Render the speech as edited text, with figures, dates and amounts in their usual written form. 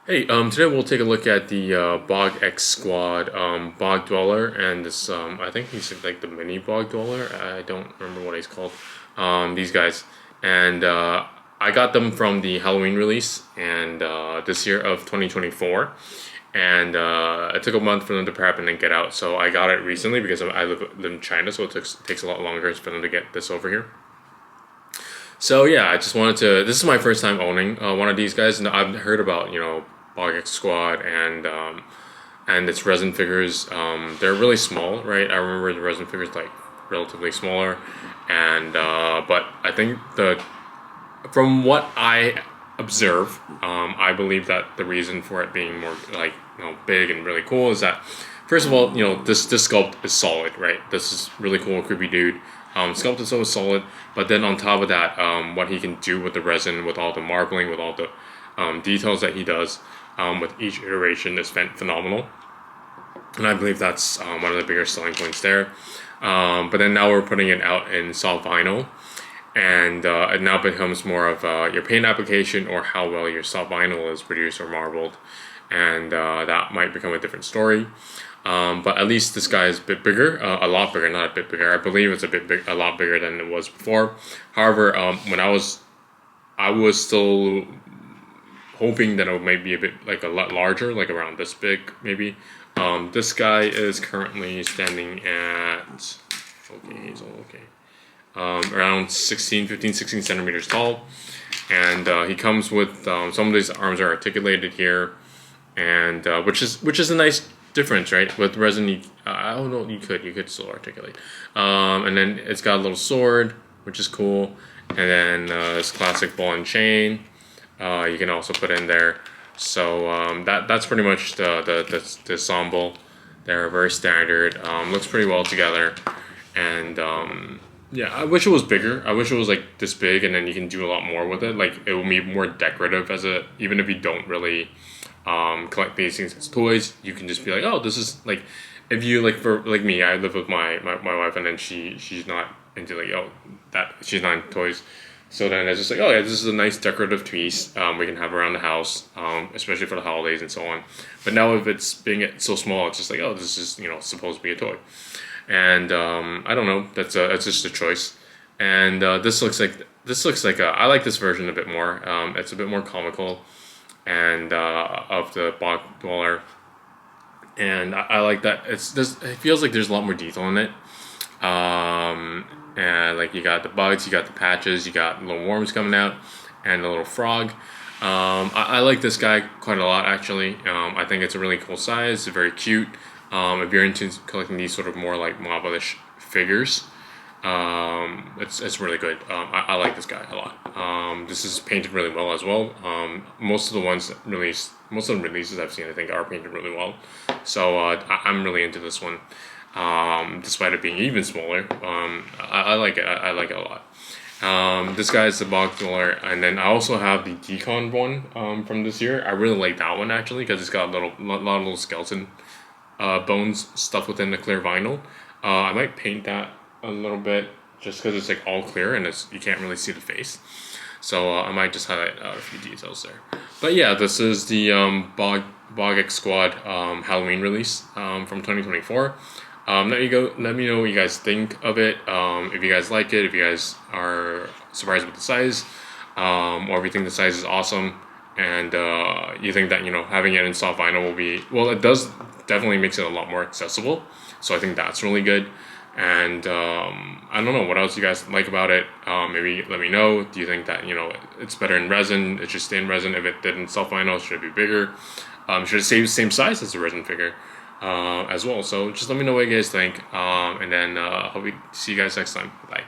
Hey, today we'll take a look at the BogxSquad Bog Dweller, and this I think he's like the mini Bog Dweller. I don't remember what he's called. These guys, and I got them from the Halloween release, and this year of 2024, and it took a month for them to prep and then get out. So I got it recently because I live in China, so it takes a lot longer for them to get this over here. So yeah, I just wanted to. This is my first time owning one of these guys, and I've heard about BogxSquad and its resin figures. They're really small, right? I remember the resin figures like relatively smaller, and but I think the from what I observe, I believe that the reason for it being more like big and really cool is that first of all, this sculpt is solid, right? This is really cool, creepy dude. Sculpt is so solid, but then on top of that, what he can do with the resin, with all the marbling, with all the details that he does with each iteration is phenomenal. And I believe that's one of the bigger selling points there. But then now we're putting it out in soft vinyl, and it now becomes more of your paint application or how well your soft vinyl is produced or marbled, and that might become a different story. But at least this guy is a bit bigger, a lot bigger, not a bit bigger. I believe it's a lot bigger than it was before. However, when I was still hoping that it might be a bit like a lot larger, like around this big maybe. This guy is currently standing at around 16 centimeters tall, and he comes with some of these arms are articulated here, and which is a nice difference, right? With resin, I don't know, you could still articulate, and then it's got a little sword, which is cool, and then this classic ball and chain. You can also put in there. So that's pretty much the ensemble. They're very standard. Looks pretty well together, and yeah, I wish it was bigger. I wish it was like this big, and then you can do a lot more with it. Like it will be more decorative even if you don't really collect these things as toys. You can just be like, oh, this is like, if you like for like me, I live with my wife, and then she's not into like she's not into toys. So then it's just like, oh yeah, this is a nice decorative piece we can have around the house, especially for the holidays and so on. But now if it's being so small, it's just like, oh, this is supposed to be a toy, and I don't know. That's just a choice. And this looks like I like this version a bit more. It's a bit more comical, and of the bog dweller, and I like that. It feels like there's a lot more detail in it. And like you got the bugs, you got the patches, you got little worms coming out, and a little frog. I like this guy quite a lot actually. I think it's a really cool size. It's very cute. If you're into collecting these sort of more like marble-ish figures, it's really good. I like this guy a lot. This is painted really well as well. Most of the releases I've seen, I think, are painted really well. So I'm really into this one. Despite it being even smaller, I like it. I like it a lot. This guy is the Bog Dweller, and then I also have the Decon one from this year. I really like that one actually because it's got a lot of little skeleton bones stuffed within the clear vinyl. I might paint that a little bit just because it's like all clear and you can't really see the face. So I might just highlight a few details there. But yeah, this is the BogxSquad Halloween release from 2024. Let me know what you guys think of it. If you guys like it, if you guys are surprised with the size, or if you think the size is awesome, and you think that having it in soft vinyl will be it does definitely makes it a lot more accessible. So I think that's really good. And I don't know what else you guys like about it. Maybe let me know. Do you think that it's better in resin? It should stay in resin. If it did in soft vinyl, should it be bigger? Should it stay the same size as the resin figure as well? So just let me know what you guys think. And then hope we see you guys next time. Bye.